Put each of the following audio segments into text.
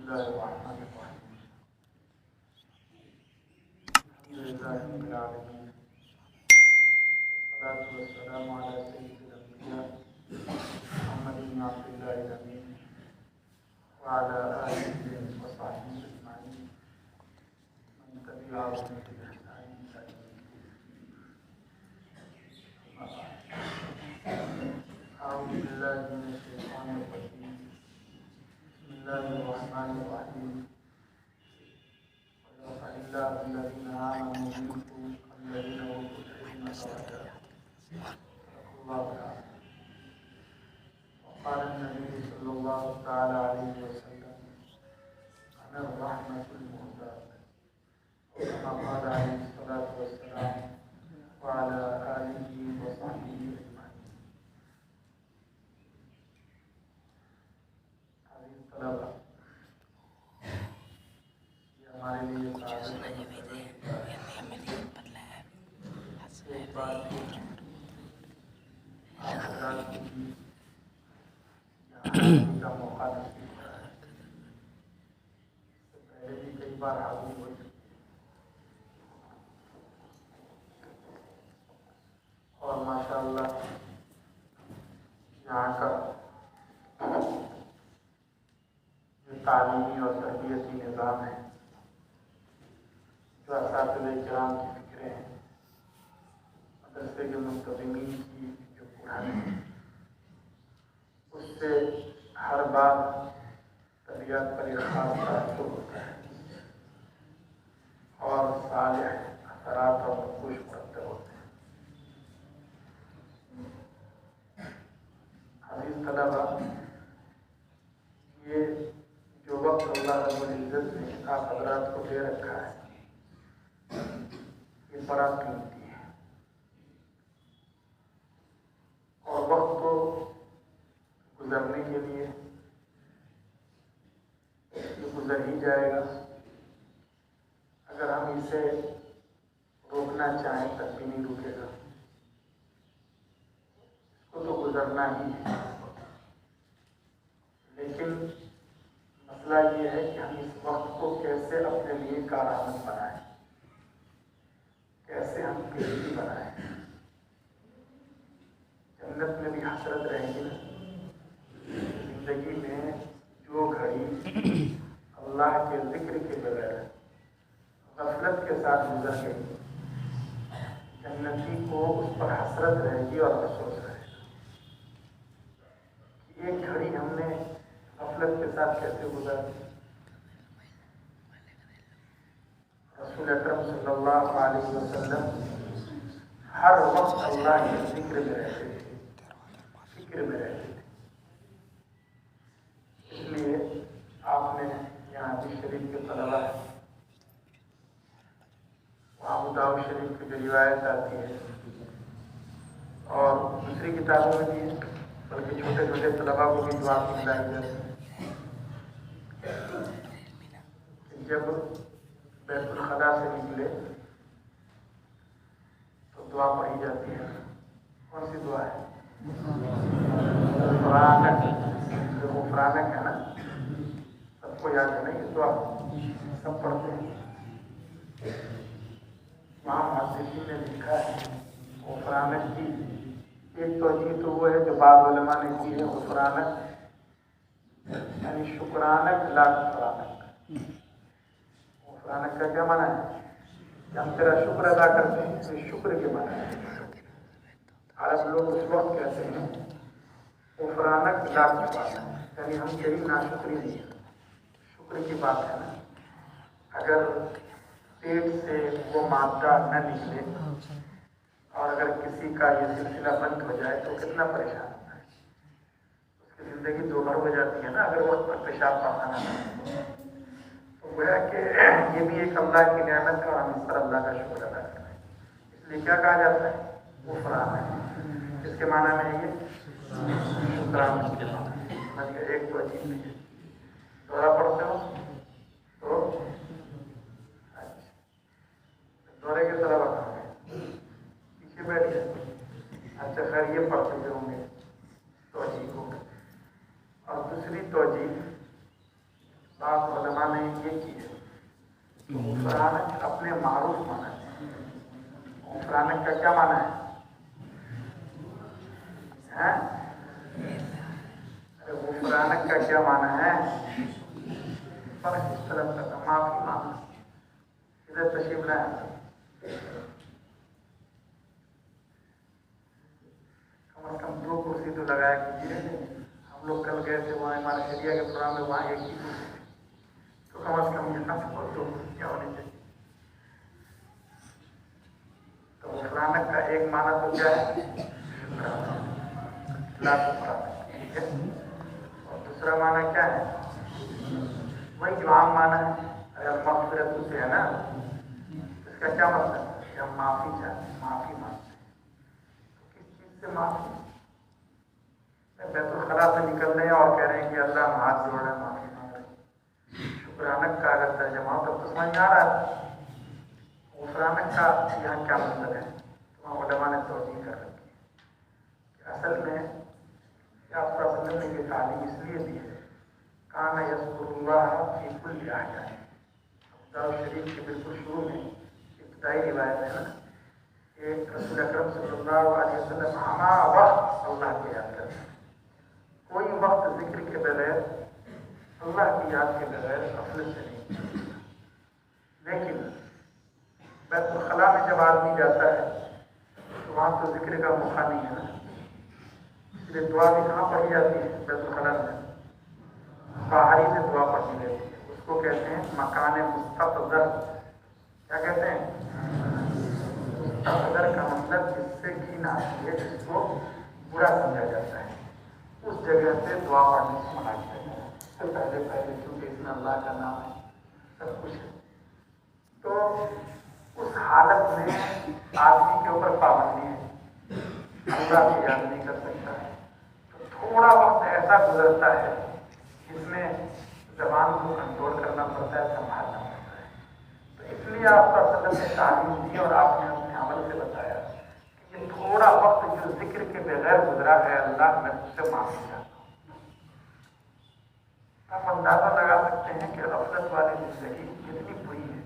الله الرحمن الرحيم الحمد لله رب العالمين والصلاة والسلام على سيد الأنبياء محمد بن عبد الله الأمين وعلى آله وصحبه أجمعين من تبعهم بإحسان إلى يوم الدين. أعوذ بالله من الشيطان الرجيم. بسم الله الرحمن الرحيم. ويرفع الله الذين آمنوا منكم الذين أوتوا العلم درجات. صدق الله العظيم. وقال النبي صلى الله تعالى عليه وسلم: أنا الرحمة المهداة. وكما قال عليه الصلاة والسلام وعلى آله وصحبه أجمعين. عزیز طلبہ، یہ ہمارے لیے سعادت ہے ایک بار پھر آپ حضرات کو بھی یہاں آنے کا موقع نصیب ہوا ہے۔ اس سے پہلے بھی کئی بار حاضری ہو چکی ہے اور ماشاءاللہ یہاں کا جو تعلیمی اور تربیتی نظام ہے، جو اساتذہ کرام کی فکریں ہیں، مدرسے کے منتظمین کی جو پڑھائی ہے، اس سے ہر بار طبیعت پر ایک خاص تاثر ہوتا ہے اور صالح اثرات اور نقوش مرتب ہوتے ہیں۔ عزیز طلبہ، یہ جو وقت اللہ رب العزت نے آپ حضرات کو دے رکھا ہے، یہ بڑا قیمتی ہے اور وقت کو گزرنے کے لیے یہ گزر ہی جائے گا۔ اگر ہم اسے روکنا چاہیں تب بھی نہیں رکے گا، اس کو تو گزرنا ہی ہے۔ لیکن مسئلہ یہ ہے کہ ہم اس وقت کو کیسے اپنے لیے کارآمد بنائیں، کیسے ہم قیمتی بنائیں۔ جنت میں بھی حسرت رہے گی نا، زندگی میں جو گھڑی اللہ کے ذکر کے بغیر غفلت کے ساتھ گزر گئی، جنتی کو اس پر حسرت رہے گی اور افسوس رہے گا کہ ایک گھڑی ہم نے غفلت کے ساتھ کیسے گزار دی۔ رسول اکرم صلی اللہ علیہ وسلم ہر وقت اللہ کے ذکر میں رہتے تھے، فکر میں رہتے تھے۔ اس لیے آپ نے یہاں حدیث شریف کے طلبہ ہے، ابو داؤد شریف کی جو روایت آتی ہے اور دوسری کتابوں میں بھی ہے، بلکہ چھوٹے چھوٹے طلبہ کو بھی دعا سکھلائی جاتی ہے کہ جب بیت الخلاء سے نکلے تو دعا پڑھی جاتی ہے۔ کون سی دعا ہے؟ غفرانک، جو غفرانک ہے نا، سب کو یاد ہے نا یہ دعا، سب پڑھتے ہیں۔ وہاں محدثین نے لکھا ہے غفرانک کی ایک توجیہ تو وہ ہے جو بعض علماء نے کی ہے، غفرانک یعنی شکرانک لا غفرانک۔ غفرانک کا کیا معنی ہے؟ کہ ہم تیرا شکر ادا کرتے ہیں، تو شکر کے معنی ہے۔ عرب لوگ اس وقت کہتے ہیں غفرانک لا غفرانک، یعنی ہم تیری ناشکری نہیں، شکر کی بات ہے نا۔ اگر پیٹ سے وہ مادہ نہ نکلے اور اگر کسی کا یہ سلسلہ بند ہو جائے تو کتنا پریشان ہوتا ہے، اس کی زندگی دوبھر ہو جاتی ہے نا اگر وقت پر پیشاب پاخانہ نہ ہو۔ تو گویا کہ یہ بھی ایک اللہ کی نعمت ہے اور ہم اس پر اللہ کا شکر ادا کریں۔ اس لیے کیا کہا جاتا ہے؟ غفرانک، اس کے معنی میں یہ شکرانہ کے معنی۔ ایک تو عجیب بھی ہے، دوہرا پڑھتے ہو تو دورے کی طرح بتا گے پیچھے بیٹھ گئے۔ اچھا خیر، یہ پڑھتے ہوئے ہوں گے توجیہ کو۔ اور دوسری توجیہ بعض علماء نے یہ کی ہے غفرانک اپنے معروف مانا ہے. غفرانک کا کیا مانا ہے؟ غفرانک کا کیا مانا ہے؟ فرق اس طرف کا معافی مانگنا. ادھر تشریف لائیں. کم از کم 2 کرسی تو لگایا کیجیے. ہم لوگ کل گئے تھے وہاں ہمارے ایریا کے پروگرام میں، وہاں ایک ہی کرسی تھی، تو کم از کم یہاں پر 2 کرسیاں ہونی چاہیے. تو غفرانک کا ایک معنی تو کیا ہے؟ ٹھیک ہے. اور دوسرا معنی کیا ہے؟ وہی جو عام معنی ہے مغفرت سے ہے نا. اس کا کیا مطلب ہے کہ ہم معافی چاہتے ہیں، معافی مانگتے ہیں. تو کس چیز سے معافی؟ بیت الخلا سے نکل رہے ہیں اور کہہ رہے ہیں کہ اللہ ہم ہاتھ جوڑ رہے ہیں، معافی مانگ رہے ہیں. شکرانک کا اگر ترجمہ ہو تب تو سمجھ میں آ رہا ہے. غفرانک کا یہاں کیا مطلب ہے؟ تو علماء نے توجیہ کر رکھی ہے کہ اصل میں آپ صلی اللہ علیہ وسلم نے یہ تعلیم اس لیے دی ہے کانا یذکر اللہ فی کل احیان. دار شریف کے بالکل شروع میں ابتدائی روایت ہے نا کہ رسول اکرم صلی اللہ علیہ وسلم ہما وقت اللہ کی یاد کرتے ہیں. کوئی وقت ذکر کے بغیر، اللہ کی یاد کے بغیر غفلت سے نہیں. لیکن بیت الخلا میں جب آدمی جاتا ہے تو وہاں تو ذکر کا موقع نہیں ہے نا. اس لیے دعا بھی کہاں پڑھی جاتی ہے؟ بیت الخلا میں باہر ہی سے دعا پڑھنی رہتی ہے. اس کو کہتے ہیں مکان مستقذر. کیا کہتے ہیں؟ مستقذر کا مطلب جس سے گھن آتی ہے، جس کو برا سمجھا جاتا ہے، اس جگہ سے دعا پڑھنے سے منع کیا جاتا ہے. اس سے پہلے کیونکہ اس میں اللہ کا نام ہے، سب کچھ ہے. تو اس حالت میں آدمی کے اوپر پابندی ہے، اللہ کی یاد نہیں کر سکتا ہے. تو تھوڑا وقت ایسا گزرتا ہے جس میں زبان کو کنٹرول کرنا پڑتا ہے، سنبھالنا پڑتا ہے. تو اس لیے آپ صلی اللہ علیہ وسلم نے تعلیم دی اور آپ نے اپنے عمل سے بتایا کہ یہ تھوڑا وقت جو ذکر کے بغیر گزرا ہے، اللہ میں اس سے معافی چاہتا ہوں. آپ اندازہ لگا سکتے ہیں کہ غفلت والی زندگی کتنی بری ہے.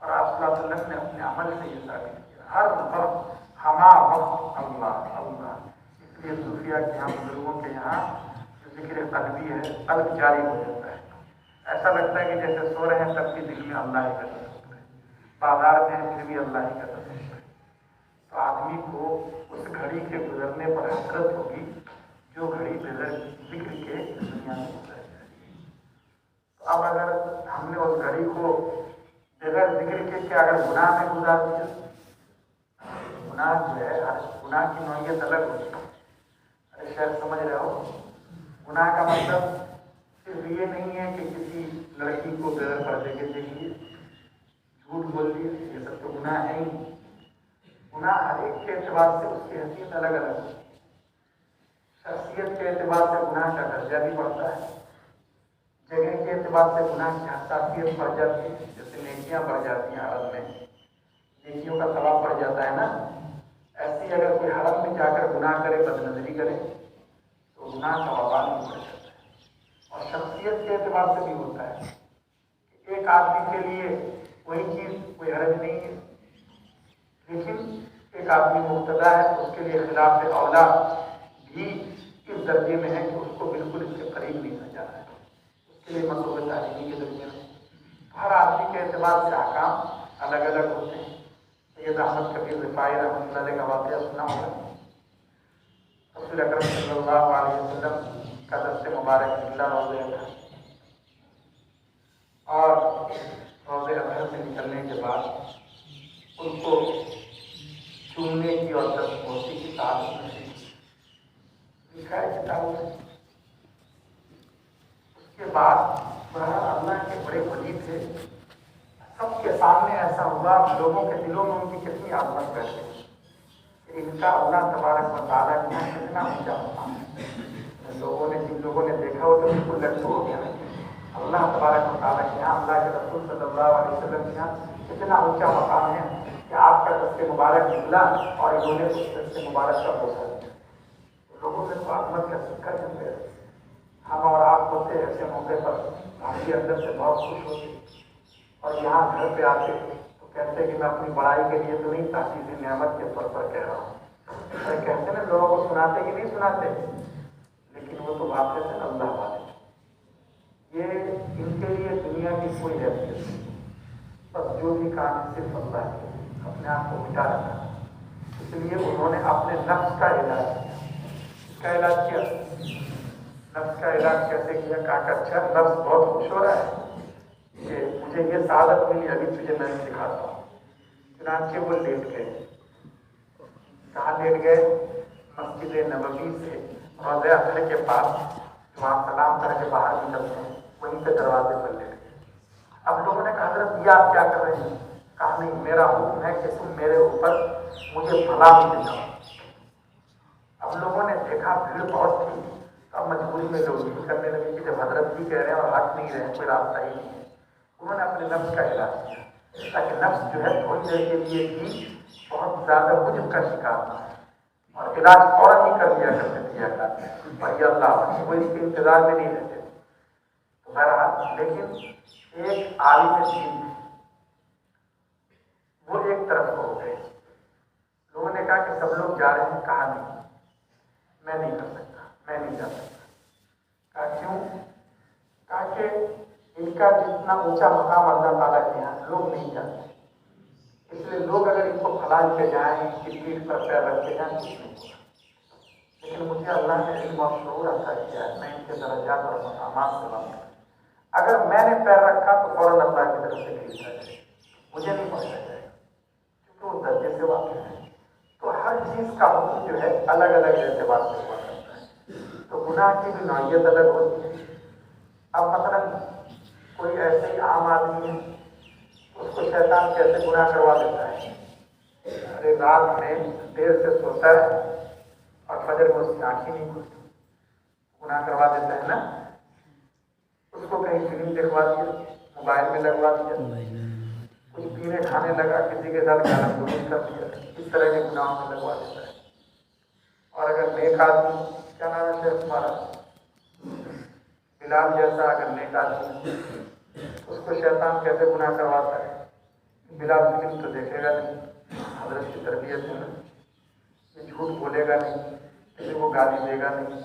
اور آپ صلی اللہ علیہ وسلم نے اپنے عمل سے یہ ثابت کیا ہر وقت ہما وقت اللہ اللہ. اس لیے صوفیہ کے یہاں، بزرگوں کے یہاں ذکر قلبی ہے، قلب جاری ہو جاتا ہے. ایسا لگتا ہے کہ جیسے سو رہے ہیں تب بھی دل میں اللہ ہی کا تصور ہے، بازار میں ہیں پھر بھی اللہ ہی کا تصور ہے. تو آدمی کو اس گھڑی کے گزرنے پر حسرت ہوگی جو گھڑی بغیر ذکر کے دنیا میں گزر جائے. تو اب اگر ہم نے اس گھڑی کو بغیر ذکر کے کیا اگر گناہ میں گزار دیا، گناہ جو ہے ہر گناہ کی نوعیت الگ ہوتی ہے. ارے شاید سمجھ رہے ہو، گناہ کا مطلب صرف یہ نہیں ہے کہ کسی لڑکی کو بغیر پردے کے دیکھ لیے، جھوٹ بول دیے، یہ سب تو گناہ ہے ہی. گناہ ہر ایک کے اعتبار سے اس کی حیثیت الگ الگ ہے. شخصیت کے اعتبار سے گناہ کا درجہ بھی بڑھتا ہے، جگہ کے اعتبار سے گناہ کی حساسیت بڑھ جاتی ہے. جیسے نیکیاں بڑھ جاتی ہیں، حرم میں نیکیوں کا ثواب بڑھ جاتا ہے نا، ایسی اگر کوئی حرم میں جا کر گناہ کرے، بد نظری کرے، تو گناہ کا وبال بھی بڑھ جاتا ہے. اور شخصیت کے اعتبار سے بھی ہوتا ہے کہ ایک آدمی کے لیے وہی چیز کوئی حرج نہیں ہے، لیکن ایک آدمی مبتدا ہے تو اس کے لیے خلاف اولا بھی اس درجے میں ہے کہ اس کو بالکل اس کے قریب نہیں سمجھانا ہے، اس کے لیے مطلوب تعلیمی کے درجے میں. ہر آدمی کے اعتبار سے احکام الگ الگ ہوتے ہیں. سید احمد کبیر رفاعی رحمۃ اللہ علیہ کا واقعہ سنا ہوگا. رسول اکرم صلی اللہ علیہ وسلم کا دست مبارک نکلا روزے اظہر، اور روزے اظہر سے نکلنے کے بعد ان کو چومنے کی اور دست بوسی کی تعلق لکھا ہے کتابوں میں. اس کے بعد اللہ کے بڑے ولی تھے، سب کے سامنے ایسا ہوا، لوگوں کے دلوں میں ان کی کتنی عظمت بیٹھ گئی کہ ان کا اللہ تبارک و تعالیٰ کے یہاں کتنا اونچا مقام ہے. جن لوگوں نے دیکھا وہ تو بالکل لٹو ہو گیا نا، اللہ تبارک و تعالیٰ کے یہاں، اللہ کے رسول صلی اللہ علیہ وسلم کے یہاں کتنا اونچا مقام ہے کہ آپ کا دست مبارک نکلا اور انہوں نے اس دست مبارک کا بوسہ دیا. لوگوں نے تو عظمت کا سکہ جم گیا. ہم اور آپ ہوتے ایسے موقع پر آپ کے اندر سے بہت خوش ہوتے اور یہاں گھر پہ آتے تو کہتے کہ میں اپنی بڑائی کے لیے تو نہیں تاکید نعمت کے طور پر کہہ رہا ہوں. کہتے نا لوگوں کو سناتے کہ نہیں سناتے, لیکن وہ تو واقع ہے اللہ والے. یہ ان کے لیے دنیا کی کوئی حیثیت نہیں, بس جو بھی کام ہے صرف اللہ کے, اپنے آپ کو مٹا رکھا. اس لیے انہوں نے اپنے نفس کا علاج کیا. اس کا علاج کیا, نفس کا علاج کیسے کیا؟ کہا کہ اچھا نفس بہت خوش ہو رہا ہے کہ مجھے یہ سعادت ملی, ابھی تجھے میں سکھاتا ہوں. چنانچہ وہ لیٹ گئے. کہاں لیٹ گئے؟ مسجد نبوی سے روضہ اطہر کے پاس, وہاں سلام کر کے باہر نکلتے ہیں, وہیں پہ دروازے پر لیٹ گئے. اب لوگوں نے کہا حضرت یہ آپ کیا کر رہے ہیں؟ کہا نہیں, میرا حکم ہے کہ تم میرے اوپر مجھے سلام دے جاؤ. اب لوگوں نے دیکھا بھیڑ بہت تھی, اب مجبوری میں لوگ یہ کرنے لگے کہ جب حضرت بھی کہہ رہے ہیں اور ہٹ نہیں رہے ہیں, کوئی راستہ ہی نہیں ہے. انہوں نے اپنے نفس کا علاج کیا تاکہ نفس جو ہے تھوڑی دیر کے لیے بھی بہت زیادہ حجب کا شکار نہ ہے, اور علاج فوراً ہی کر دیا کرتے تھے. بھائی اللہ وہ اس کے انتظار میں نہیں رہتے. تو بہرحال لیکن ایک عالم دین وہ ایک طرف کو ہو گئے. لوگوں نے کہا کہ سب لوگ جا رہے ہیں. کہا نہیں, میں نہیں کر سکتا, میں نہیں جا سکتا. کہا کیوں؟ کہا کہ ان کا جتنا اونچا مقام اللہ تعالیٰ کے یہاں لوگ نہیں جاتے, اس لیے لوگ اگر ان کو پھلان کے جائیں, ان کی پیٹھ پر پیر رکھ کے جائیں, کچھ نہیں ہوگا. لیکن مجھے اللہ نے علم اور شعور عطا کیا ہے, میں ان کے درجات اور مقامات سے واقف. اگر میں نے پیر رکھا تو فوراً اللہ کی طرف سے کھینچا جائے, مجھے نہیں پہنچا جائے گا, کیونکہ وہ درجے سے واقف ہے. تو ہر چیز کا حکم جو ہے الگ الگ اعتبار سے ہوا کرتا ہے. تو گناہ کی بھی نوعیت الگ ہوتی ہے. اب مثلاً کوئی ایسے ہی عام آدمی ہے, اس کو شیطان کیسے گناہ کروا دیتا ہے. ارے رات میں دیر سے سوتا ہے اور فجر میں اس کی آنکھیں نہیں کھلتی, گناہ کروا دیتا ہے نا. اس کو کہیں فلم دکھوا دیا, موبائل میں لگوا دیا, کچھ پینے کھانے لگا, کسی کے ساتھ گانا گلوچ کر دیا, اس طرح کے گناہوں میں لگوا دیتا ہے. اور اگر نیک آدمی, کیا نام ہے شیخ تمہارا, بلال جیسا اگر نیک آدمی, اس کو شیطان کیسے گناہ کرواتا ہے. بلال فلم تو دیکھے گا نہیں, حضرت کی تربیت ہے نا, یہ جھوٹ بولے گا نہیں, کسی کو گالی دے گا نہیں.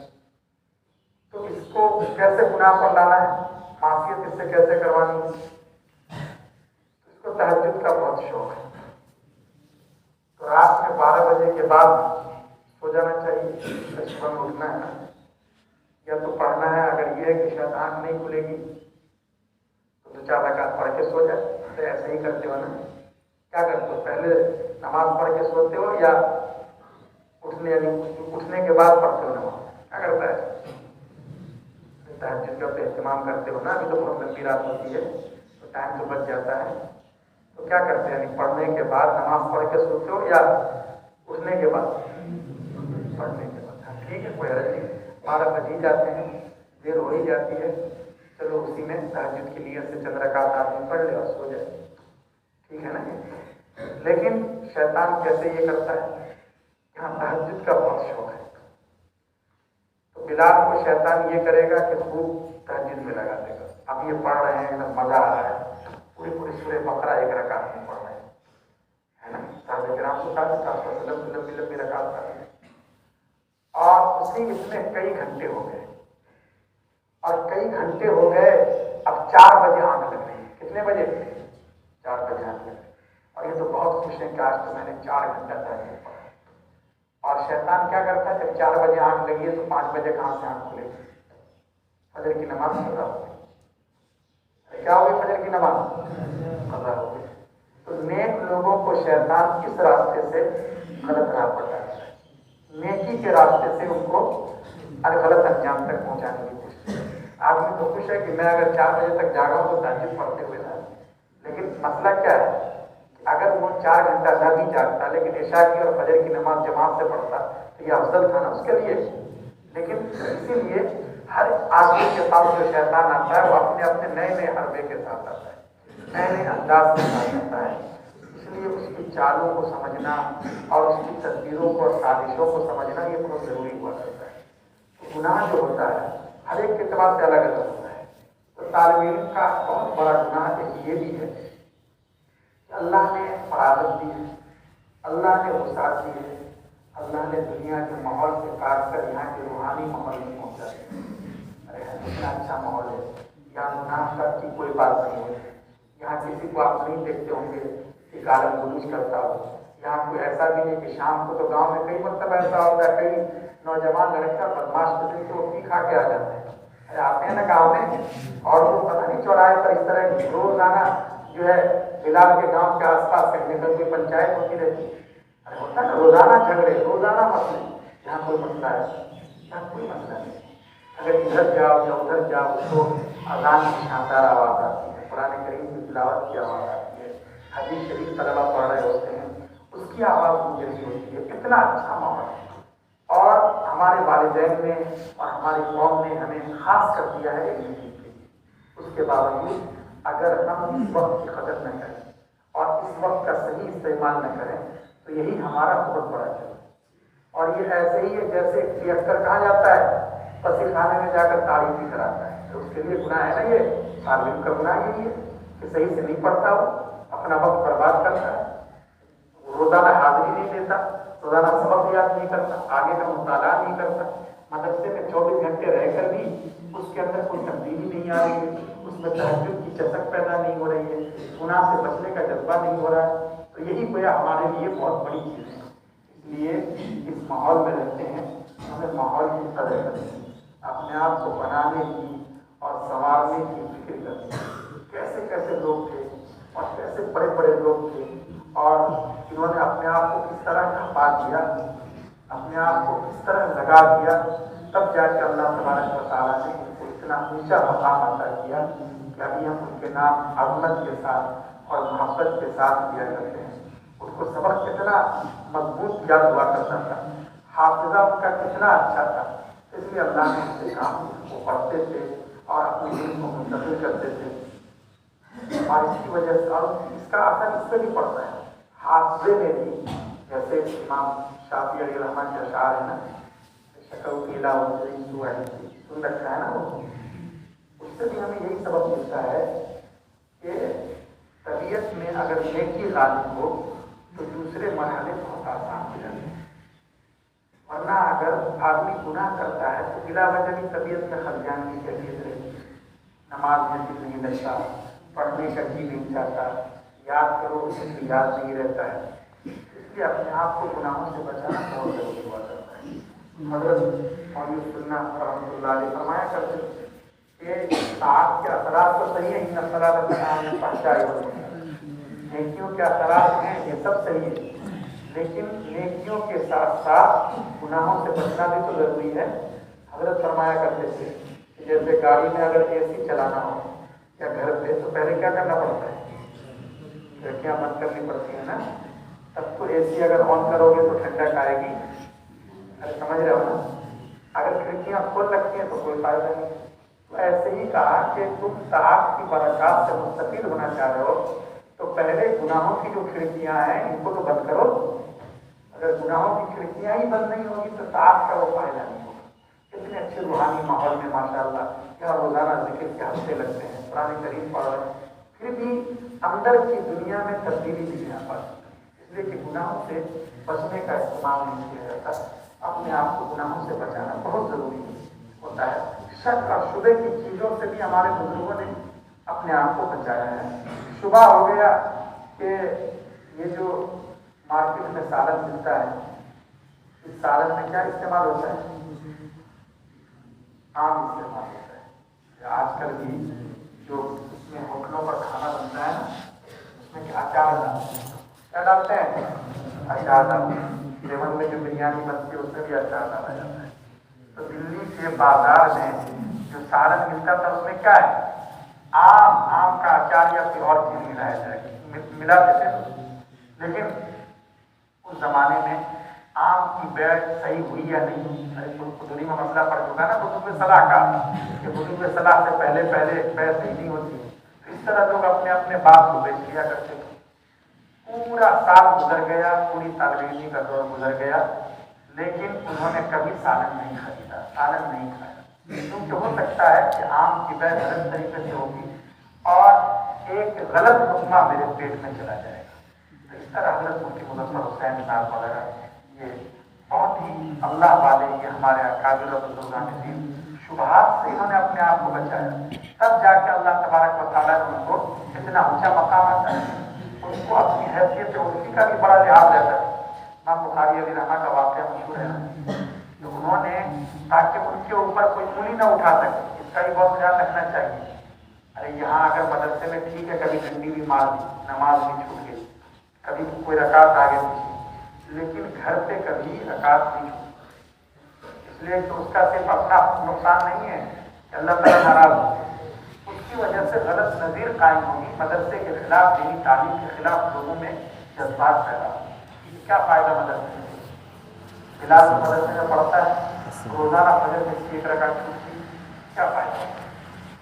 تو اس کو کیسے گناہ پر لانا ہے, معصیت اس سے کیسے کروانی ہے. اس کو تہجد کا بہت شوق ہے, تو رات میں 12 بجے کے بعد سو جانا چاہیے, صبح میں اٹھنا ہے, یا تو پڑھنا ہے. اگر یہ ہے کہ شاید آنکھ نہیں کھلے گی تو 2-4 رکعت پڑھ کے سو جائے. تو ایسے ہی کرتے ہو نا, کیا کرتے ہو, پہلے نماز پڑھ کے سوتے ہو یا اٹھنے کے بعد پڑھتے ہو نماز, کیا کرتا ہے. تہجد کا تو اہتمام کرتے ہو نا, ابھی تو بہت لمبی رات ہوتی ہے تو ٹائم تو بچ جاتا ہے. تو کیا کرتے ہیں, یعنی پڑھنے کے بعد نماز پڑھ کے سوتے ہو یا اٹھنے کے بعد, پڑھنے کے بعد. ٹھیک ہے, کوئی حرج نہیں. 12 بج ہی جاتے ہیں, دیر ہو ہی جاتی ہے, چلو اسی میں تہجد کی نیت سے چند رکعت آدمی پڑھ لے اور سو جائے, ٹھیک ہے نا. لیکن شیطان کیسے یہ کرتا ہے, یہاں تہجد کا بہت شوق ہے. تو بلال کو شیطان یہ کرے گا کہ خوب تہجد میں لگا دے گا. اب یہ پڑھ رہے ہیں, مزہ آ رہا ہے, پوری سورہ بقرہ ایک رکعت میں پڑھ رہے ہیں, ہے نا. صحابہ کرام کو کہا لمبی لمبی رکعت پڑھ رہے ہیں, اور اسی اس میں کئی گھنٹے ہو گئے, اور کئی گھنٹے ہو گئے. اب 4 بجے آنکھ لگ رہی ہے. کتنے بجے؟ 4 بجے آنکھ لگ رہی ہے. اور یہ تو بہت خوش ہیں کہ آج تو میں نے 4 گھنٹہ تہجد پڑھا. اور شیطان کیا کرتا ہے, جب 4 بجے آنکھ لگی ہے تو 5 بجے کہاں سے آنکھ کھلے گی, فجر کی نماز قضا ہو گئی. کیا ہوگی, فجر کی نماز قضا ہو گئی. تو نیک لوگوں کو شیطان اس راستے سے غلط راہ پر ڈالتا ہے, نیکی کے راستے سے ان کو غلط انجام تک پہنچانے کی کوشش. آدمی تو خوش ہے کہ میں اگر 4 بجے تک جاگا ہوں تو تہجد پڑھتے ہوئے نہ, لیکن مسئلہ کیا ہے کہ اگر وہ 4 گھنٹہ نہ بھی جاگتا لیکن عشاء کی اور فجر کی نماز جماعت سے پڑھتا تو یہ افضل تھا نا اس کے لیے. لیکن اسی لیے ہر آدمی کے پاس جو شیطان آتا ہے وہ اپنے اپنے نئے نئے حربے کے ساتھ آتا ہے, نئے نئے انداز کے ساتھ آتا ہے. اس لیے اس کی چالوں کو سمجھنا اور اس کی تدبیروں کو اور سازشوں کو سمجھنا یہ بہت ضروری ہوا کرتا ہے. گناہ جو ہوتا ہے ہر ایک کے اعتبار سے الگ الگ ہوتا ہے. تو طالب علم کا بہت بڑا گناہ ایک یہ بھی ہے کہ اللہ نے فراغت دی ہے، اللہ نے وسعت دی ہے، اللہ نے دنیا کے ماحول سے کاٹ کر یہاں کے روحانی ماحول میں پہنچا دیا۔ ارے کتنا اچھا ماحول ہے، یہاں گناہ کا کی کوئی بات نہیں ہے، یہاں کسی کو آپ نہیں دیکھتے ہوں گے کہ گالی گلوچ کرتا ہو، یہاں کوئی ایسا بھی نہیں کہ شام کو تو گاؤں میں کئی مرتبہ ایسا ہوتا ہے، کئی نوجوان لڑکا بدماش قسم کے وہ پی کھا کے آ جاتے ہیں، ارے آتے ہیں نا گاؤں میں، اور وہ پتہ نہیں چوراہے پر اس طرح کی روزانہ جو ہے بلال کے گاؤں کے آس پاس کہیں نہ کوئی پنچایت ہوتی رہتی ہے، ارے ہوتا ہے نا روزانہ جھگڑے، روزانہ مسئلے، یہاں کوئی مسئلہ ہے؟ یہاں کوئی مسئلہ نہیں۔ اگر ادھر جاؤ یا ادھر جاؤ تو اذان کی شاندار آواز آتی ہے، قرآن کریم کی تلاوت کی آواز آتی ہے، حدیث شریف طلبہ پڑھ رہے ہوتے ہیں، اس کی آواز گونج رہی ہوتی ہے، کتنا اچھا ماحول ہے۔ اور ہمارے والدین نے اور ہماری قوم نے ہمیں خاص کر دیا ہے علم کے لیے، اس کے باوجود اگر ہم اس وقت کی قدر نہ کریں اور اس وقت کا صحیح استعمال نہ کریں تو یہی ہمارا بہت بڑا جرم ہے۔ اور یہ ایسے ہی ہے جیسے ریئیکٹر کہاں جاتا ہے، پسی خانے میں جا کر تاڑی پی کر آتا ہے، تو اس کے لیے گناہ ہے نا، یہ تعلیم کا گناہ یہی ہے کہ صحیح سے نہیں پڑھتا، وہ اپنا وقت برباد کرتا ہے، روزانہ حاضری نہیں دیتا، روزانہ سبق یاد نہیں کرتا، آگے کا مطالعہ نہیں کرتا، مدرسے میں 24 گھنٹے رہ کر بھی اس کے اندر کوئی تبدیلی نہیں آ رہی ہے، اس میں تہجد کی چسک پیدا نہیں ہو رہی ہے، گناہ سے بچنے کا جذبہ نہیں ہو رہا ہے، تو یہی گویا ہمارے لیے بہت بڑی چیز ہے۔ اس لیے اس ماحول میں رہتے ہیں، ہمیں ماحول کی قدر کرنی ہے، اپنے آپ کو بنانے کی اور سنوارنے کی فکر کرنی ہے۔ کیسے کیسے لوگ تھے اور کیسے بڑے بڑے لوگ تھے اور انہوں نے اپنے آپ کو کس طرح کھپا دیا، اپنے آپ کو کس طرح لگا دیا، تب جا کے اللہ تبارک و تعالیٰ نے ان کو اتنا اونچا مقام عطا کیا کہ ابھی ہم ان کے نام عظمت کے ساتھ اور محبت کے ساتھ لیا کرتے ہیں۔ ان کو سبق کتنا مضبوط یاد ہوا کرتا تھا، حافظہ ان کا کتنا اچھا تھا، اس لیے اللہ نے ان سے کہا وہ پڑھتے تھے اور اپنے دین کو منتقل کرتے تھے، اور اس کی وجہ سے اور اس کا اثر اس سے بھی پڑتا ہے حافظے میں بھی، جیسے امام شافعی علیہ الرحمٰن کے اشعار ہے نا، شکر کی علاوہ سن رکھا ہے نا، وہ اس سے بھی ہمیں یہی سبق ملتا ہے کہ طبیعت میں اگر نیکی غالب ہو تو دوسرے مرحلے بہت آسان ہو جاتے ہیں، ورنہ اگر آدمی گناہ کرتا ہے تو بلا وجہ بھی طبیعت میں خلیان کی کیفیت رہتی ہے، نماز میں دل نہیں لگتا، پڑھنے کا جی نہیں چاہتا، یاد کرو اسے بھی یاد نہیں رہتا ہے، اس لیے اپنے آپ کو گناہوں سے بچانا بہت ضروری ہوا کرتا ہے۔ حضرت مولانا سنہ رحمۃ اللہ علیہ فرمایا کرتے تھے کہ طاعت کے اثرات تو صحیح ہیں، ان پہنچائے ہوئے نیکیوں کے اثرات ہیں، یہ سب صحیح ہے، لیکن نیکیوں کے ساتھ ساتھ گناہوں سے بچنا بھی تو ضروری ہے۔ حضرت فرمایا کرتے تھے کہ جیسے گاڑی میں اگر اے سی چلانا ہو یا گھر پہ تو پہلے کیا کرنا پڑتا ہے، کھڑکیاں بند کرنی پڑتی ہیں نا، تب تو اے سی اگر آن کرو گے تو ٹھنڈک آئے گی، ارے سمجھ رہے ہو نا، اگر کھڑکیاں کھول رکھی ہیں تو کوئی فائدہ نہیں۔ تو ایسے ہی کہا کہ تم طاعت کی برکات سے مستفید ہونا چاہ رہے ہو تو پہلے گناہوں کی جو کھڑکیاں ہیں ان کو تو بند کرو، اگر گناہوں کی کھڑکیاں ہی بند نہیں ہوگی تو طاعت کا وہ فائدہ نہیں ہوگا۔ اتنے اچھے روحانی ماحول میں ماشاءاللہ کیا روزانہ ذکر کے ہفتے لگتے ہیں، قرآن کریم پڑھ رہے ہیں، پھر بھی اندر کی دنیا میں تبدیلی نہیں آ پاتی، اس لیے کہ گناہوں سے بچنے کا استعمال نہیں کیا جاتا۔ اپنے آپ کو گناہوں سے بچانا بہت ضروری ہوتا ہے۔ شک اور شبے کی چیزوں سے بھی ہمارے بزرگوں نے اپنے آپ کو بچایا ہے۔ شبہ ہو گیا کہ یہ جو مارکیٹ میں سالن ملتا ہے، اس سالن میں کیا استعمال ہوتا ہے، آم استعمال ہوتا ہے۔ آج کل بھی جو اس میں ہوٹلوں پر کھانا بنتا ہے نا، اس میں کیا اچار ڈالتے ہیں، کیا ڈالتے ہیں، اچار ڈالتے ہیں۔ لیمن میں جو بریانی بنتی ہے اس میں بھی اچار ڈالا جاتا ہے۔ تو دلی کے بازار میں جو سالن ملتا تھا اس میں کیا ہے، آم کا اچار یا کوئی اور چیز ملایا جائے، ملا دیتے ہیں، لیکن اس زمانے میں آم کی بیع صحیح ہوئی یا نہیں، خدوری میں مسئلہ پڑ چکا نا خطوب صلاح کا کہ خطوب صلاح سے پہلے بیع صحیح نہیں ہوتی، تو اس طرح لوگ اپنے اپنے باپ کو بیچ لیا کرتے تھے۔ پورا سال گزر گیا، پوری طالب کا دور گزر گیا، لیکن انہوں نے کبھی سالن نہیں خریدا، سالن نہیں کھایا، کیونکہ ہو سکتا ہے کہ آم کی بیع غلط طریقے سے ہوگی اور ایک غلط لقمہ میرے پیٹ میں چلا جائے گا۔ تو اس طرح حضرت مفتی مظفر حسین صاحب وغیرہ یہ بہت ہی اللہ والے، یہ ہمارے اکابر اور بزرگان دین، شبہات سے انہوں نے اپنے آپ کو بچایا، تب جا کے اللہ تبارک و تعالیٰ نے ان کو اتنا اونچا مقام عطا ہے۔ ان کو اپنی حیثیت عرفی کا بھی بڑا لحاظ رہتا ہے۔ امام بخاری علیہ رحمہ کا واقعہ مشہور ہے نا، تو انہوں نے تاکہ ان کے اوپر کوئی انگلی نہ اٹھا سکے، اس کا بھی بہت خیال رکھنا چاہیے۔ ارے یہاں اگر مدرسے میں ٹھیک ہے کبھی ڈنڈی بھی مار دی، نماز بھی چھوٹ گئی، کبھی کوئی رکعت آگے پیچھے، لیکن گھر پہ کبھی رکعت نہیں چھوٹی، اس لیے کہ اس کا صرف اپنا نقصان نہیں ہے کہ اللہ تعالیٰ ناراض ہو، اس کی وجہ سے غلط نظیر قائم ہوگی، مدرسے کے خلاف، دینی تعلیم کے خلاف لوگوں میں جذبات پیدا ہوگی۔ کیا فائدہ مدرسے میں؟ بلال مدرسے میں پڑھتا ہے، روزانہ فجر میں 1 رکعت چھوٹتی، کیا فائدہ؟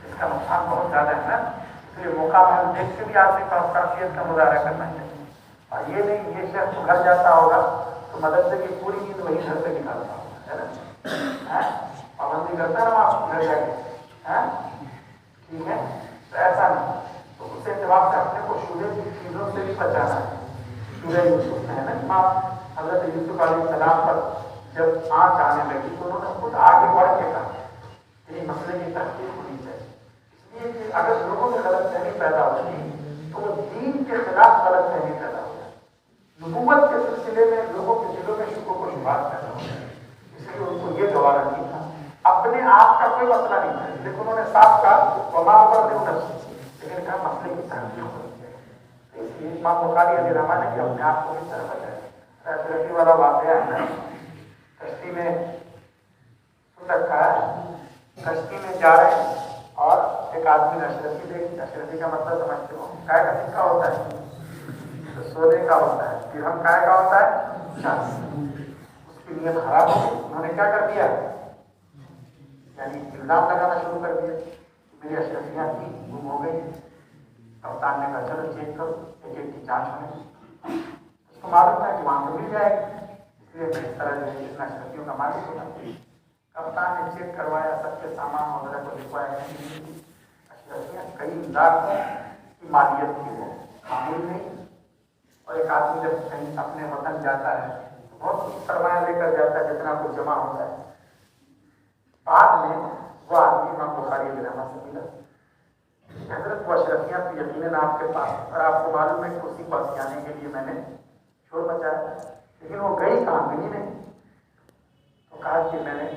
اس کا نقصان بہت زیادہ ہے نا۔ اس لیے موقع پر دیکھ کے بھی آدمی کا خاصیت کا مظاہرہ کرنا چاہیے، اور یہ نہیں یہ شخص گھر جاتا ہوگا تو مدرسے کی پوری نیند وہی گھر سے نکالتا ہوگا، ہے نا، پابندی کرتا ہے نا آپ گھر جا کے، ٹھیک ہے، تو ایسا نہیں، تو اس اعتبار سے اپنے کو شبہے کی چیزوں سے بھی بچانا ہے۔ سورہ یوسف میں ہے نا، امام حضرت یوسف علیہ السلام پر جب آنچ آنے لگی تو انہوں نے خود آگے بڑھ کے کہا کہ مسئلے کی تحقیق ہونی چاہیے، اس لیے کہ اگر لوگوں میں غلط فہمی پیدا ہوتی تو وہ دین کے خلاف غلط فہمی پیدا ہو جائے، نبوت کے سلسلے میں لوگوں کے دلوں میں شکوک و شبہات پیدا ہو جائے، اس لیے ان کو یہ گوارا نہیں تھا، اپنے آپ کا کوئی مسئلہ نہیں تھا، لیکن انہوں نے صاف کہا وما ابرئ نفسی، لیکن کہا مسئلے کی تحقیق ہونی چاہیے۔ اس لیے امام بخاری علیہ رحمہ نے اپنے آپ کو اس طرح بتایا۔ رفیع والا واقعہ ہے نا، کشتی میں سن رکھا ہے، کشتی میں جا رہے ہیں اور ایک آدمی نے اشرفی دیکھی، اشرفی کا مطلب سمجھتے ہو، کائے کا سکہ ہوتا ہے تو سونے کا ہوتا ہے، پھر ہم کائے کا ہوتا ہے چاندی، اس کی نیت خراب ہو گئی، انہوں نے کیا کر دیا، یعنی الزام لگانا شروع کر دیا، میری اشرفیاں تھی گم ہو گئی، کپتان نے کہا چلو چیک کرو، ایک ایک کی جانچ ہونے، اس کو معلوم ہے کہ وہاں تو مل جائے گا، اس لیے میں اس طرح جو ہے اتنا اشرفیوں کا مالک ہونا چاہیے۔ کپتان نے چیک کروایا، سب کے سامان وغیرہ کو لکھوایا، اشرفیاں کئی لاکھ کی مالیت کی وہ معمول نہیں، اور ایک آدمی جب کہیں اپنے وطن جاتا ہے تو بہت سرمایہ لے کر جاتا ہے جتنا کچھ جمع ہوتا ہے، بعد میں وہ آدمی امام بخاری علیہ رحمہ سے ملا، حضرت وہ اشرفیاں تو یقیناً آپ کے پاس، اور آپ کو معلوم ہے کہ اسی کو جانے کے لیے میں نے شور مچایا، لیکن وہ گئی کہاں، ملی نہیں، تو کہا کہ میں نے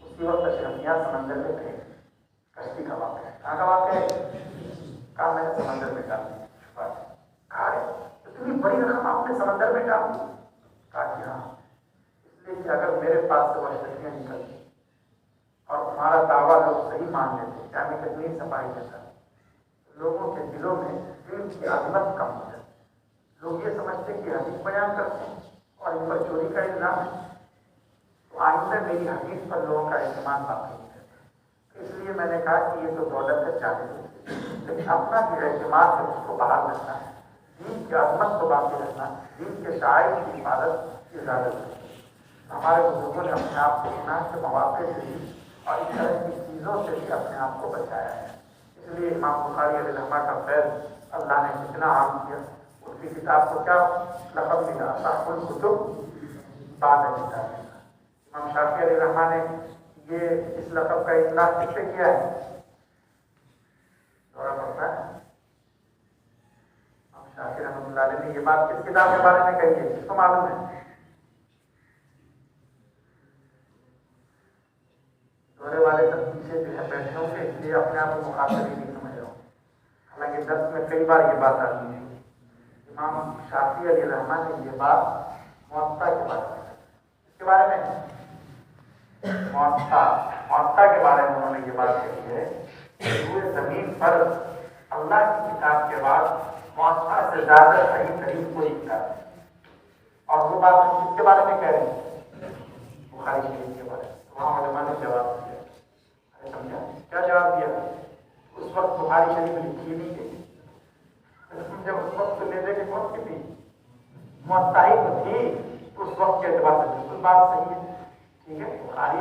اسی وقت اشرفیاں سمندر میں پھینک، کشتی کا واقعہ ہے، کہاں کا واقعہ ہے، کہا میں نے سمندر میں ڈال دی، چھپا دی، کہا اتنی بڑی رقم آپ نے سمندر میں ڈال دی، کہا کہ ہاں، اس لیے کہ اگر میرے پاس سے وہ اشرفیاں نکلتی اور تمہارا دعویٰ لوگ صحیح مان لیتے، کیا میں کتنی صفائی دیتا، لوگوں کے دلوں میں دل کی عظمت کم ہو جاتی، لوگ یہ سمجھتے کہ حدیث بیان کرتے ہیں اور ان پر چوری کا الزام ہے، تو آئندہ میری حدیث پر لوگوں کا اعتماد باقی نہیں رہتا، اس لیے میں نے کہا کہ یہ تو دولت ہے چاہیے، لیکن اپنا جو اعتماد ہے اس کو بحال رکھنا ہے، دین کی عظمت کو باقی رکھنا، دین کے شاعر کی حفاظت کی اجازت ہے۔ ہمارے بزرگوں نے اپنے آپ کو گناہ کے مواقع سے بھی اور اس طرح کی چیزوں سے بھی اپنے آپ کو بچایا ہے، اس لیے امام بخاری علیہ رحمہ کا فیض اللہ نے کتنا عام کیا، اس کی کتاب کو کیا لقب ملا، اصح الکتب بعد کتاب۔ امام شافعی علیہ رحمہ نے یہ اس لقب کا اطلاق کس سے کیا ہے، دورہ پڑتا ہے، امام شافعی رحمۃ اللہ علیہ نے یہ بات کس کتاب کے بارے میں کہی ہے، کس کو معلوم ہے، دورے والے سب پیچھے جو ہے بیٹھے ہوں گے، اس لیے اپنے آپ کو مخاطب ہی نہیں سمجھ رہا ہوں، حالانکہ درس میں کئی بار یہ بات آتی ہے۔ امام شافعی علیہ رحمہ نے یہ بات موطا کے بارے میں، اس کے بارے میں موطا کے بارے میں انہوں نے یہ بات کہی ہے کہ پورے زمین پر اللہ کی کتاب کے بعد موطا سے زیادہ صحیح ترین کوئی کتاب ہے، اور وہ بات ہم کس کے بارے میں کہہ رہے ہیں، بخاری شریف کے بارے میں۔ وہاں علماء نے جواب دیا، ارے سمجھا کیا جواب دیا، اس وقت بخاری شریف لکھی نہیں گئی، جب اس وقت لے لے کے کون سی تھی، موطا ہی تو تھی، اس وقت کے اعتبار سے بالکل بات صحیح ہے، ٹھیک ہے، بخاری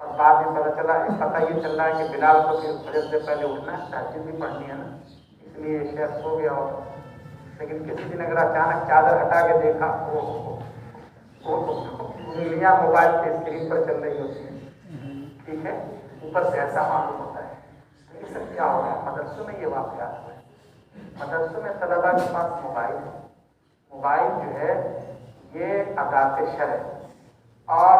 اور بعد میں پتہ یہ چل رہا ہے کہ بلال کو پھر فجر سے پہلے اٹھنا ہے، تہجد بھی پڑھنی ہے نا، اس لیے شیخ سو گیا ہو. لیکن کسی دن اگر اچانک چادر ہٹا کے دیکھا وہ انگلیاں موبائل کے اسکرین پر چل رہی ہوتی ہیں، ٹھیک ہے، اوپر سے ایسا معلوم ہوتا ہے. تو یہ سب کیا ہو رہا ہے؟ مدرسوں میں یہ واقعات ہوئے. مدرسوں میں طلباء کے پاس موبائل ہے. موبائل جو ہے یہ ادات شر ہے اور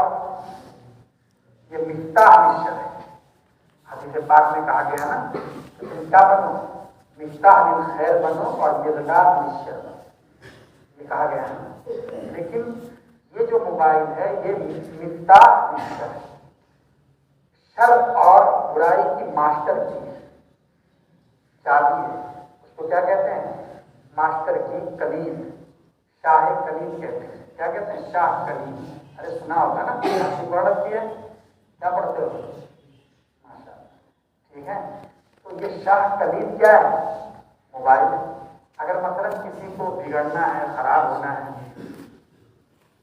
یہ مفتاح للشر ہے. حدیث پاک میں کہا گیا نا کہ تم کیا بنو؟ مفتاح للخیر بنو اور مغلاق للشر بنو، یہ کہا گیا ہے. لیکن یہ جو موبائل ہے یہ مفتاح للشر ہے، شر اور برائی کی ماسٹر کی ہے، چابی ہے. اس کو کیا کہتے ہیں؟ ماسٹر کی کلید، شاہ کلید کہتے ہیں. کیا کہتے ہیں؟ شاہ کلید. ارے سنا ہوگا نا، پڑھتی ہے، کیا پڑھتے ہو؟ ماشاء اللہ، ٹھیک ہے. تو یہ شاہ کلید کیا ہے؟ موبائل. اگر مثلا کسی کو بگڑنا ہے، خراب ہونا ہے،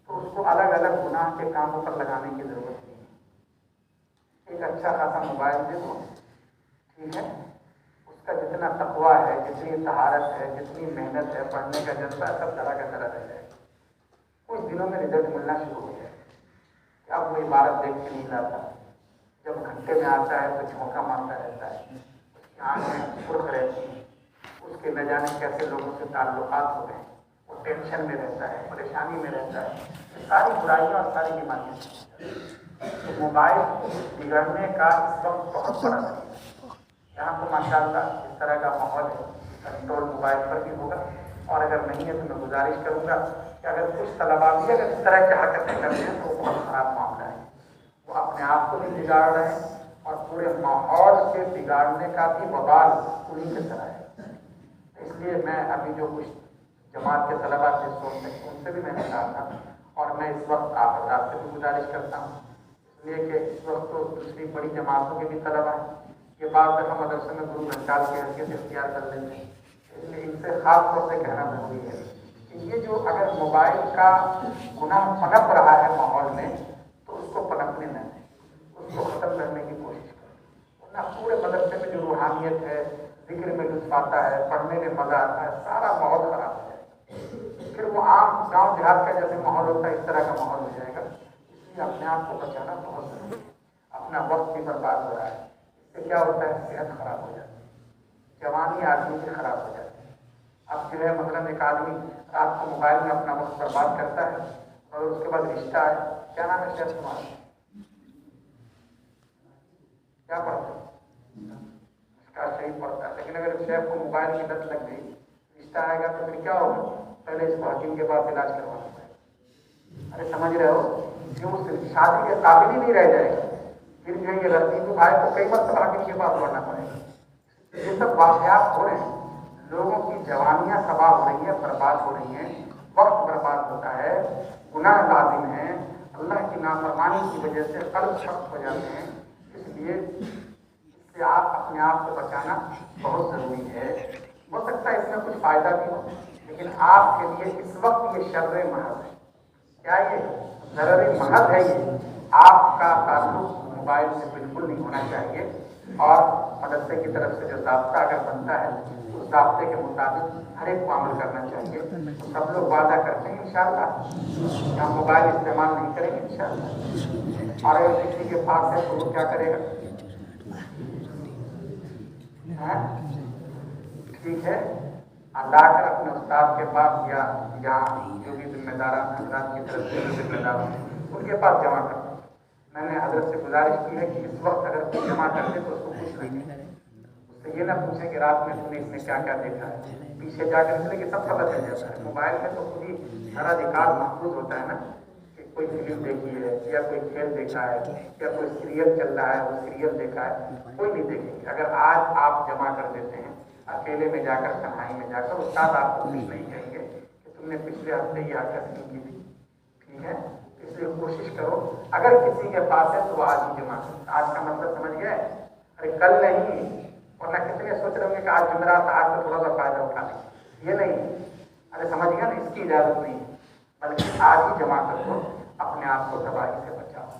تو اس کو الگ الگ گناہ کے کاموں پر لگانے کی ضرورت نہیں ہے. ایک اچھا خاصا موبائل دے دو، ٹھیک ہے، اس کا جتنا تقویٰ ہے، جتنی طہارت ہے، جتنی محنت ہے، پڑھنے کا جذبہ ہے، سب طرح کا طرح رہ جائے گا. کچھ دنوں میں رزلٹ ملنا شروع ہو جائے کہ اب وہ عبارت دیکھ کے نہیں لاتا، جب گھنٹے میں آتا ہے تو جھونکا مارتا رہتا ہے، اس کی آنکھیں سرخ رہتی ہیں، اس کے نہ جانے کیسے لوگوں سے تعلقات ہو گئے، وہ ٹینشن میں رہتا ہے، پریشانی میں رہتا ہے. ساری برائیاں اور ساری بیماریاں. تو موبائل بگڑنے کا اس وقت بہت بڑا ہے. یہاں تو ماشاء اللہ اس طرح کا ماحول ہے، کنٹرول موبائل پر بھی ہوگا. اور اگر نہیں ہے تو میں گزارش کروں گا کہ اگر کچھ طلباء بھی اگر اس طرح کی حرکتیں کرتے ہیں تو وہ بہت خراب معاملہ ہے. وہ اپنے آپ کو بھی بگاڑ رہے ہیں اور پورے ماحول کے بگاڑنے کا بھی وبال انہیں کی طرح ہے. اس لیے میں ابھی جو کچھ جماعت کے طلباء سے سوچتے ہیں ان سے بھی میں نے کہا تھا، اور میں اس وقت آپ حضرات سے بھی گزارش کرتا ہوں، اس لیے کہ اس وقت تو دوسری بڑی جماعتوں کے بھی طلباء ہیں. یہ بعض دفعہ مدرسے میں گرو گھنٹال کی حیثیت اختیار کر لیتے ہیں. اس لیے ان سے خاص طور سے کہنا ضروری ہے کہ یہ جو اگر موبائل کا گناہ پنپ رہا ہے ماحول میں تو اس کو پنپنے نہ دیں، اس کو ختم کرنے کی کوشش کریں. ورنہ پورے مدرسے میں جو روحانیت ہے، ذکر میں لطف آتا ہے، پڑھنے میں مزہ آتا ہے، سارا ماحول خراب ہو جائے گا. پھر وہ عام گاؤں دیہات کا جیسے ماحول ہوتا ہے اس طرح کا ماحول ہو جائے گا. اس لیے اپنے آپ کو بچانا بہت ضروری ہے. اپنا وقت بھی برباد ہو رہا ہے. اس سے کیا ہوتا ہے؟ صحت خراب ہو جاتی ہے، جوانی آدمی کی خراب ہو جاتی ہے. اب جو ہے مثلاً ایک آدمی رات کو موبائل میں اپنا وقت برباد کرتا ہے اور اس کے بعد رشتہ ہے، کیا نام ہے شیخ تمہارا؟ کیا پڑھتے ہو؟ اس کا صحیح پڑھتا ہے. لیکن اگر شیخ کو موبائل کی لت لگ گئی، رشتہ آئے گا تو پھر کیا ہوگا؟ پہلے اس کو حکیم کے پاس علاج کروانا پڑے گا. ارے سمجھ رہے ہو؟ کیوں شادی کے قابل ہی نہیں رہ جائے گا. پھر جو یہ رسمی بھائی کو کئی مرتبہ حکیم کے پاس دوڑنا پڑے گا. یہ سب واقعات ہو رہے ہیں. لوگوں کی جوانیاں تباہ ہو رہی ہیں، برباد ہو رہی ہیں، وقت برباد ہوتا ہے، گناہ لازم ہیں، اللہ کی نافرمانی کی وجہ سے قلب سخت ہو جاتے ہیں. اس لیے اس سے آپ اپنے آپ کو بچانا بہت ضروری ہے. ہو سکتا ہے اس میں کچھ فائدہ بھی ہو، لیکن آپ کے لیے اس وقت یہ شر محض ہے. کیا یہ ضرر محض ہے؟ یہ آپ کا تعلق موبائل سے بالکل نہیں ہونا چاہیے. اور مدرسے کی طرف سے جو ضابطہ اگر بنتا ہے اس ضابطے کے مطابق ہر ایک کو عمل کرنا چاہیے. سب لوگ وعدہ کرتے ہیں انشاءاللہ کہ ہم موبائل استعمال نہیں کریں گے انشاءاللہ. اور اگر کسی کے پاس ہے تو وہ کیا کرے گا؟ ٹھیک ہے، لا کر اپنے استاد کے پاس یا یہاں جو بھی ذمہ داران حضرات کی طرف سے ذمہ دار ہیں ان کے پاس جمع کرتا ہوں. میں نے حضرت سے گزارش کی ہے کہ اس وقت اگر کوئی جمع کر دے تو اس کو کچھ نہیں ہے. اس سے یہ نہ پوچھیں کہ رات میں تم نے اس میں کیا کیا دیکھا ہے، پیچھے جا کر اس لیے کہ سب پتہ چل جاتا ہے. موبائل میں تو خود ہی سارا ریکارڈ محفوظ ہوتا ہے نا، کہ کوئی فلم دیکھی ہے یا کوئی کھیل دیکھا ہے یا کوئی سیریل چل رہا ہے وہ سیریل دیکھا ہے، کوئی نہیں دیکھیں گے. اگر آج آپ جمع کر دیتے ہیں اکیلے میں جا کر، تنہائی میں جا کر، استاد آپ کو کچھ نہیں کہیں گے کہ تم نے پچھلے ہفتے یہ حرکت نہیں کی تھی. ٹھیک ہے، اس لیے کوشش کرو اگر کسی کے پاس ہے تو وہ آج ہی جمع کرو. آج کا مطلب سمجھ گئے؟ ارے کل نہیں، ورنہ کتنے سوچ رہے ہوں گے کہ آج جمعرات آج تو تھوڑا سا فائدہ اٹھا لیں. یہ نہیں، ارے سمجھ گیا نا، اس کی اجازت نہیں ہے، بلکہ آج ہی جمع کر دو. اپنے آپ کو تباہی سے بچاؤ،